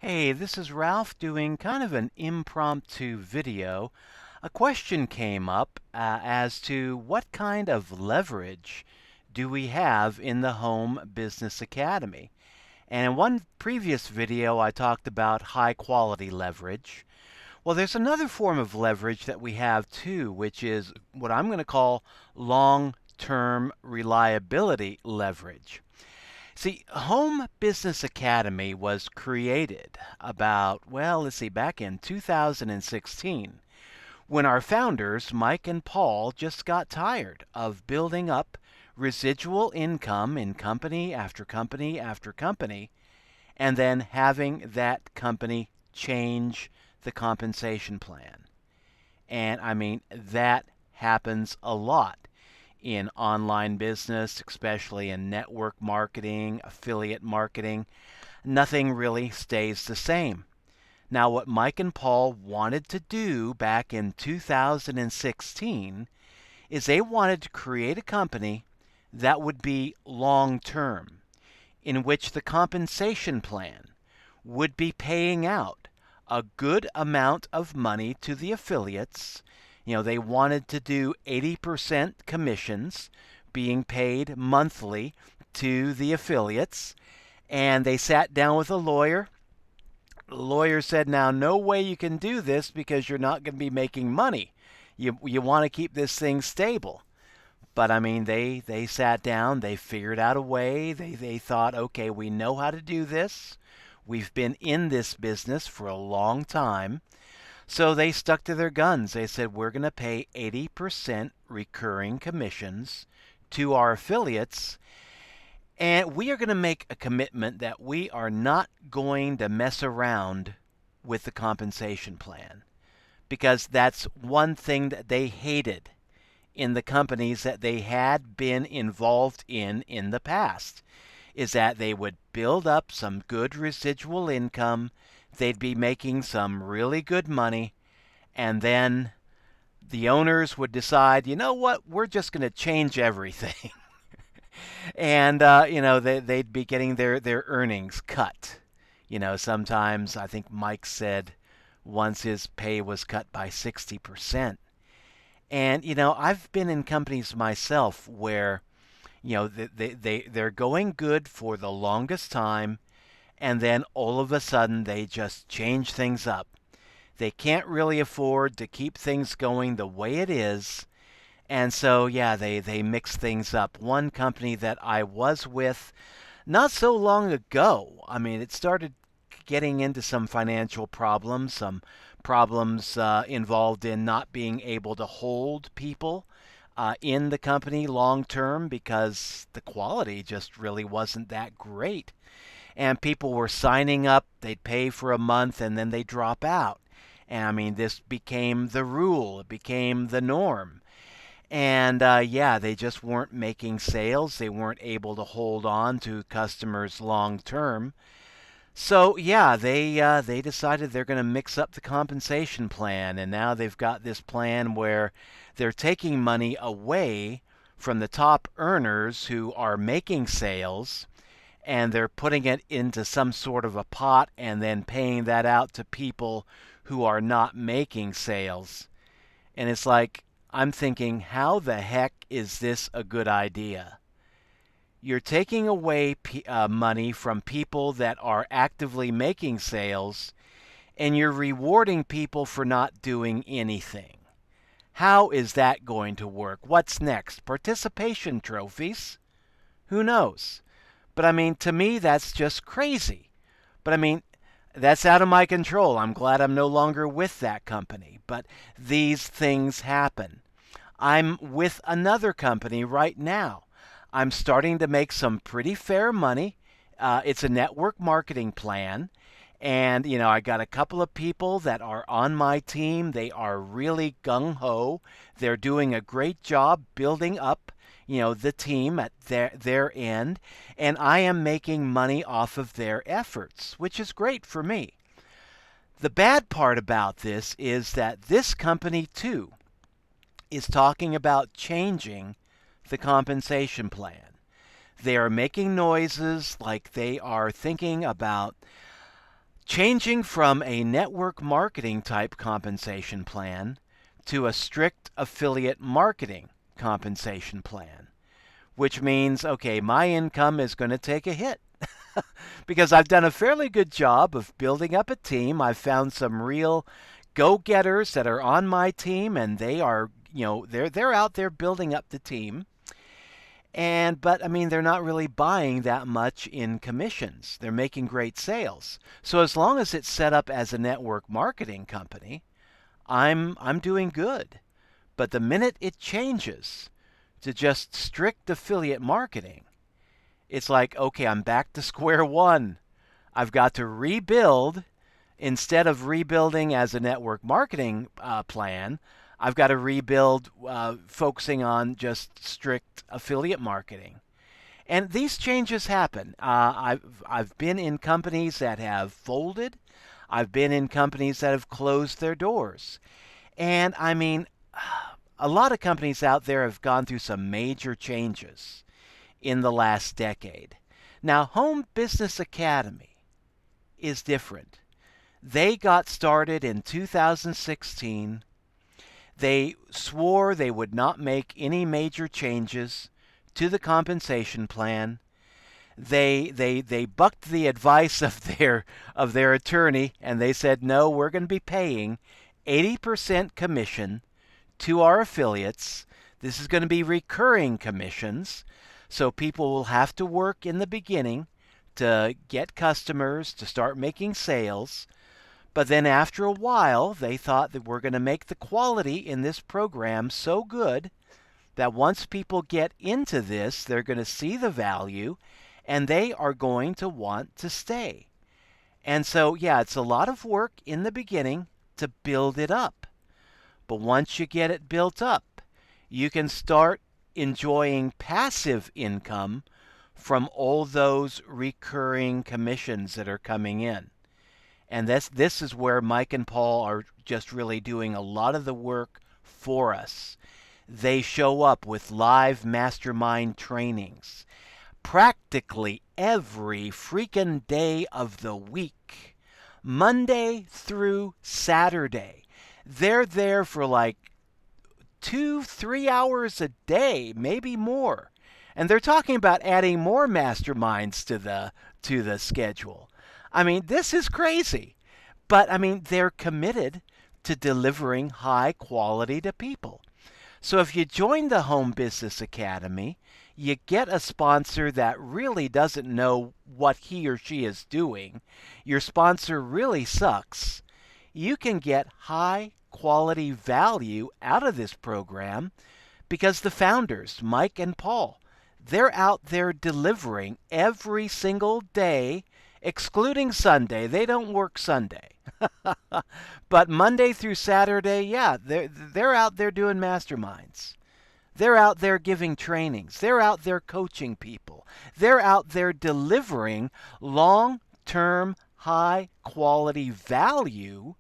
Hey, this is Ralph doing kind of an impromptu video. A question came up as to what kind of leverage do we have in the Home Business Academy? And in one previous video, I talked about high quality leverage. Well, there's another form of leverage that we have too, which is what I'm going to call long term reliability leverage. See, Home Business Academy was created about, back in 2016 when our founders, Mike and Paul, just got tired of building up residual income in company after company after company and then having that company change the compensation plan. And I mean, that happens a lot in online business, especially in network marketing, affiliate marketing. Nothing really stays the same. Now, what Mike and Paul wanted to do back in 2016 is they wanted to create a company that would be long term, in which the compensation plan would be paying out a good amount of money to the affiliates. They wanted to do 80% commissions being paid monthly to the affiliates. And they sat down with a lawyer. The lawyer said, now, no way you can do this because you're not going to be making money. You want to keep this thing stable. But I mean, they sat down, they figured out a way. They thought, okay, we know how to do this. We've been in this business for a long time. So they stuck to their guns. They said, we're going to pay 80% recurring commissions to our affiliates, and we are going to make a commitment that we are not going to mess around with the compensation plan, because that's one thing that they hated in the companies that they had been involved in the past, is that they would build up some good residual income, they'd be making some really good money, and then the owners would decide, you know what, we're just going to change everything. And, they'd be getting their earnings cut. Sometimes I think Mike said once his pay was cut by 60%. And, I've been in companies myself where, they're going good for the longest time, and then all of a sudden they just change things up. They can't really afford to keep things going the way it is. And so, yeah, they mix things up. One company that I was with not so long ago, I mean, it started getting into some financial problems, some problems involved in not being able to hold people in the company long term because the quality just really wasn't that great. And people were signing up, they'd pay for a month, and then they drop out. And I mean, this became the rule, it became the norm. And yeah, they just weren't making sales. They weren't able to hold on to customers long term. So yeah, they decided they're going to mix up the compensation plan, and now they've got this plan where they're taking money away from the top earners who are making sales, and they're putting it into some sort of a pot and then paying that out to people who are not making sales. And it's like, I'm thinking, how the heck is this a good idea? You're taking away money from people that are actively making sales, and you're rewarding people for not doing anything. How is that going to work? What's next? Participation trophies? Who knows? But I mean, to me, that's just crazy. But I mean, that's out of my control. I'm glad I'm no longer with that company. But these things happen. I'm with another company right now. I'm starting to make some pretty fair money. It's a network marketing plan. And, I got a couple of people that are on my team. They are really gung ho. They're doing a great job building up, the team at their end. And I am making money off of their efforts, which is great for me. The bad part about this is that this company, too, is talking about changing the compensation plan. They are making noises like they are thinking about Changing from a network marketing type compensation plan to a strict affiliate marketing compensation plan, which means, okay, my income is going to take a hit because I've done a fairly good job of building up a team. I've found some real go-getters that are on my team, and they are, they're out there building up the team. But I mean, they're not really buying that much in commissions. They're making great sales. So as long as it's set up as a network marketing company, I'm doing good. But the minute it changes to just strict affiliate marketing, it's like, okay, I'm back to square one. I've got to rebuild. Instead of rebuilding as a network marketing plan, I've got to rebuild focusing on just strict affiliate marketing. And these changes happen. I've been in companies that have folded. I've been in companies that have closed their doors. And I mean, a lot of companies out there have gone through some major changes in the last decade. Now, Home Business Academy is different. They got started in 2016. They swore they would not make any major changes to the compensation plan. They bucked the advice of their attorney, and they said, no, we're going to be paying 80% commission to our affiliates. This is going to be recurring commissions, so people will have to work in the beginning to get customers, to start making sales. But then after a while, they thought that we're going to make the quality in this program so good that once people get into this, they're going to see the value and they are going to want to stay. And so, yeah, it's a lot of work in the beginning to build it up. But once you get it built up, you can start enjoying passive income from all those recurring commissions that are coming in. And this is where Mike and Paul are just really doing a lot of the work for us. They show up with live mastermind trainings practically every freaking day of the week, Monday through Saturday. They're there for like 2-3 hours a day, maybe more. And they're talking about adding more masterminds to the schedule. I mean, this is crazy. But I mean, they're committed to delivering high quality to people. So if you join the Home Business Academy, you get a sponsor that really doesn't know what he or she is doing. Your sponsor really sucks. You can get high quality value out of this program because the founders, Mike and Paul, they're out there delivering every single day, excluding Sunday. They don't work Sunday. But Monday through Saturday, yeah, they're out there doing masterminds. They're out there giving trainings. They're out there coaching people. They're out there delivering long-term, high-quality value.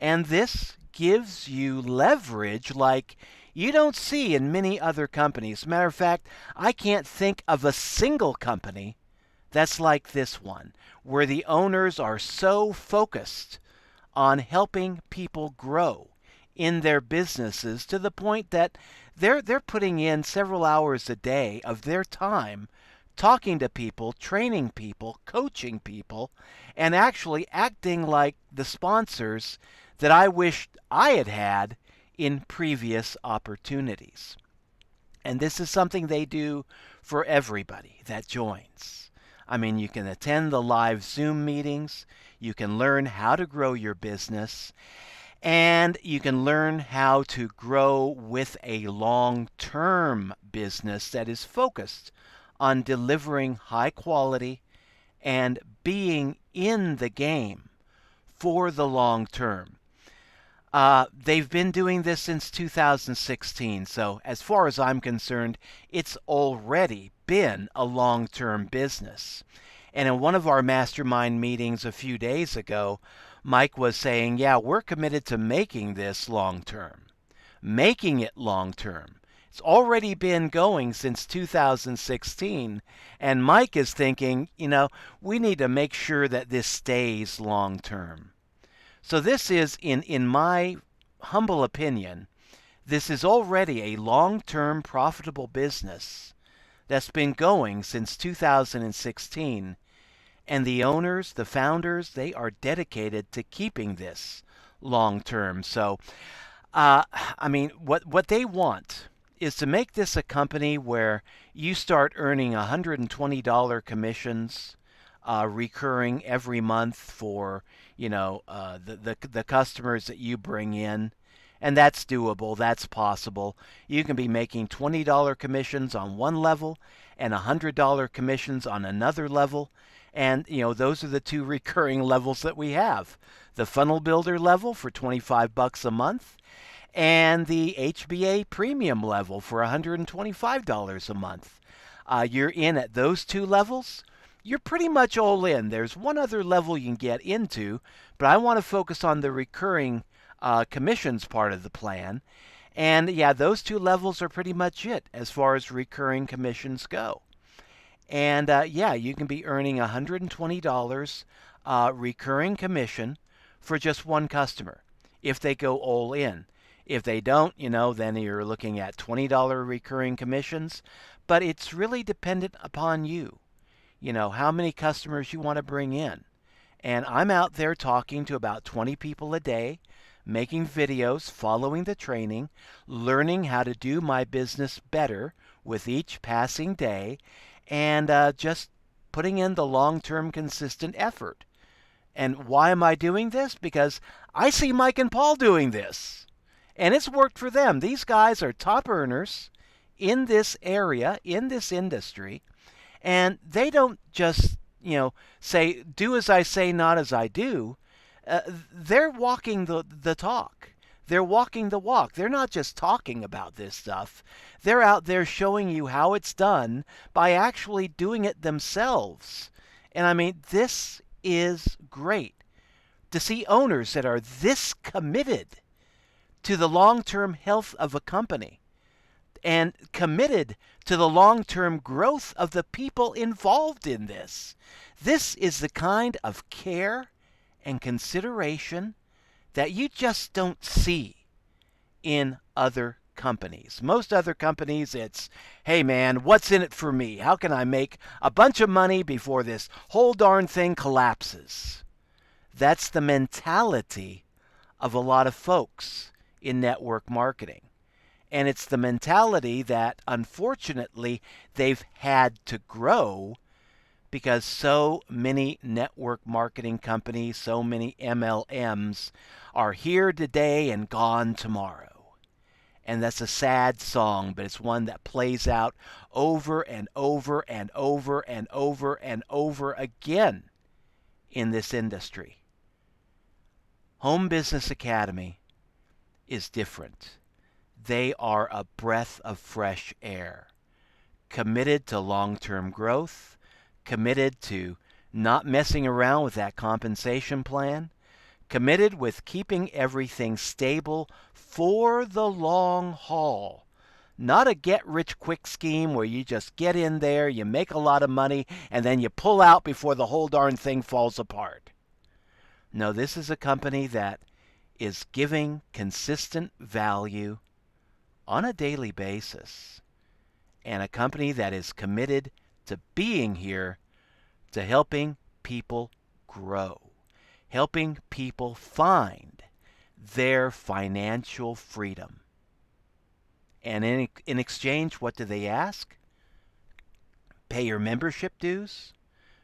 And this gives you leverage like you don't see in many other companies. Matter of fact, I can't think of a single company that's like this one, where the owners are so focused on helping people grow in their businesses to the point that they're putting in several hours a day of their time talking to people, training people, coaching people, and actually acting like the sponsors that I wished I had had in previous opportunities. And this is something they do for everybody that joins. I mean, you can attend the live Zoom meetings, you can learn how to grow your business, and you can learn how to grow with a long-term business that is focused on delivering high quality and being in the game for the long term. They've been doing this since 2016, so as far as I'm concerned, it's already been a long-term business. And in one of our mastermind meetings a few days ago, Mike was saying, yeah, we're committed to making this long-term. Making it long-term. It's already been going since 2016, and Mike is thinking, we need to make sure that this stays long term. So this is, in my humble opinion, this is already a long-term profitable business that's been going since 2016, and the owners, the founders, they are dedicated to keeping this long term. So, what they want is to make this a company where you start earning $120 commissions recurring every month for the customers that you bring in. And that's doable. That's possible. You can be making $20 commissions on one level and $100 commissions on another level. And, those are the two recurring levels that we have. The funnel builder level for $25 a month and the HBA premium level for $125 a month. You're in at those two levels. You're pretty much all in. There's one other level you can get into, but I want to focus on the recurring commissions part of the plan. And yeah, those two levels are pretty much it as far as recurring commissions go. And you can be earning $120 recurring commission for just one customer if they go all in. If they don't, then you're looking at $20 recurring commissions. But it's really dependent upon you, how many customers you want to bring in. And I'm out there talking to about 20 people a day, making videos, following the training, learning how to do my business better with each passing day, and just putting in the long-term consistent effort. And why am I doing this? Because I see Mike and Paul doing this. And it's worked for them. These guys are top earners in this area, in this industry, and they don't just, say, do as I say, not as I do. They're walking the talk. They're walking the walk. They're not just talking about this stuff. They're out there showing you how it's done by actually doing it themselves. And this is great to see owners that are this committed to the long-term health of a company and committed to the long-term growth of the people involved in this. This is the kind of care and consideration that you just don't see in other companies. Most other companies, it's, hey man, what's in it for me? How can I make a bunch of money before this whole darn thing collapses? That's the mentality of a lot of folks in network marketing. And it's the mentality that, unfortunately, they've had to grow because so many network marketing companies, so many MLMs are here today and gone tomorrow. And that's a sad song, but it's one that plays out over and over and over and over and over again in this industry. Home Business Academy is different. They are a breath of fresh air, committed to long-term growth, committed to not messing around with that compensation plan, committed with keeping everything stable for the long haul. Not a get-rich-quick scheme where you just get in there, you make a lot of money, and then you pull out before the whole darn thing falls apart. No, this is a company that is giving consistent value on a daily basis, and a company that is committed to being here to helping people grow, helping people find their financial freedom. And in exchange, what do they ask? Pay your membership dues,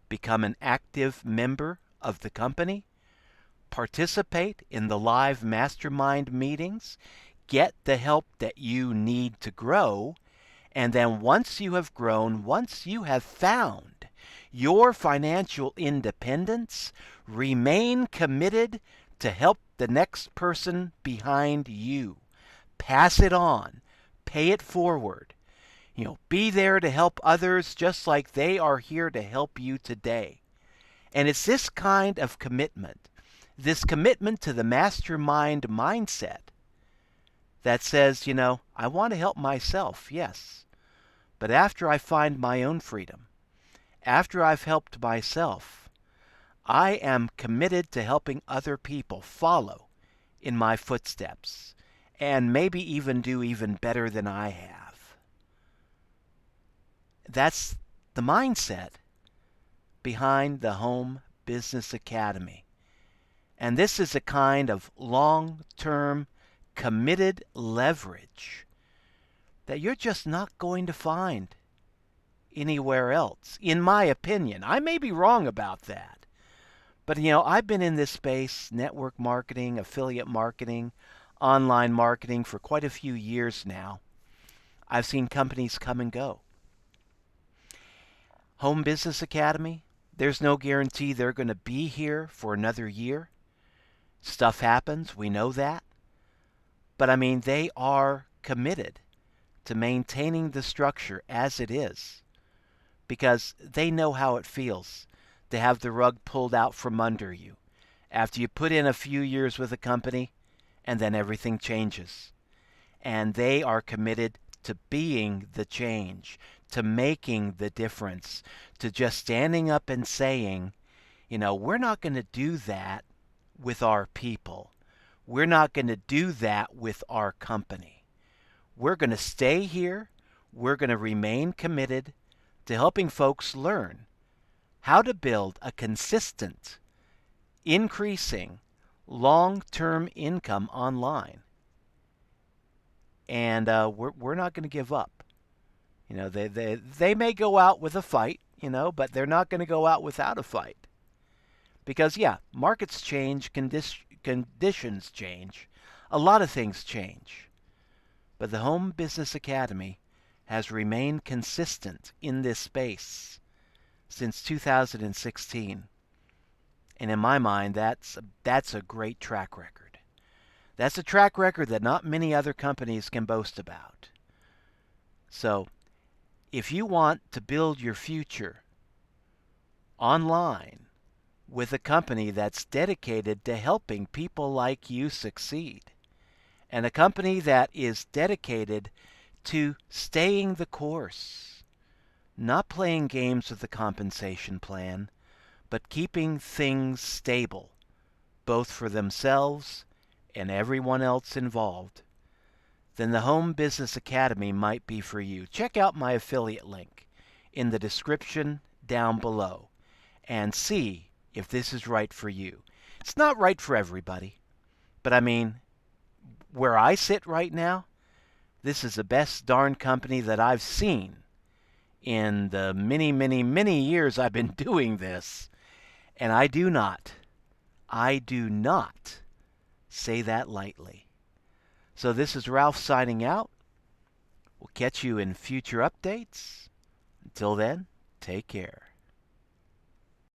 become an active member of the company, participate in the live mastermind meetings, get the help that you need to grow, and then once you have grown, once you have found your financial independence, remain committed to help the next person behind you. Pass it on. Pay it forward. Be there to help others just like they are here to help you today. And it's this kind of commitment, this commitment to the mastermind mindset, that says, I want to help myself, yes. But after I find my own freedom, after I've helped myself, I am committed to helping other people follow in my footsteps and maybe even do even better than I have. That's the mindset behind the Home Business Academy. And this is a kind of long-term committed leverage that you're just not going to find anywhere else, in my opinion. I may be wrong about that. But, I've been in this space, network marketing, affiliate marketing, online marketing, for quite a few years now. I've seen companies come and go. Home Business Academy, there's no guarantee they're going to be here for another year. Stuff happens, we know that. But, they are committed to maintaining the structure as it is because they know how it feels to have the rug pulled out from under you after you put in a few years with a company and then everything changes. And they are committed to being the change, to making the difference, to just standing up and saying, we're not going to do that with our people. We're not going to do that with our company. We're going to stay here. We're going to remain committed to helping folks learn how to build a consistent, increasing, long-term income online. And we're not going to give up. They may go out with a fight, but they're not going to go out without a fight. Because, markets change, conditions change, a lot of things change. But the Home Business Academy has remained consistent in this space since 2016. And in my mind, that's a great track record. That's a track record that not many other companies can boast about. So, if you want to build your future online with a company that's dedicated to helping people like you succeed, and a company that is dedicated to staying the course, not playing games with the compensation plan, but keeping things stable, both for themselves and everyone else involved, then the Home Business Academy might be for you. Check out my affiliate link in the description down below and see if this is right for you. It's not right for everybody, but where I sit right now, this is the best darn company that I've seen in the many, many, many years I've been doing this. And I do not say that lightly. So this is Ralph signing out. We'll catch you in future updates. Until then, take care.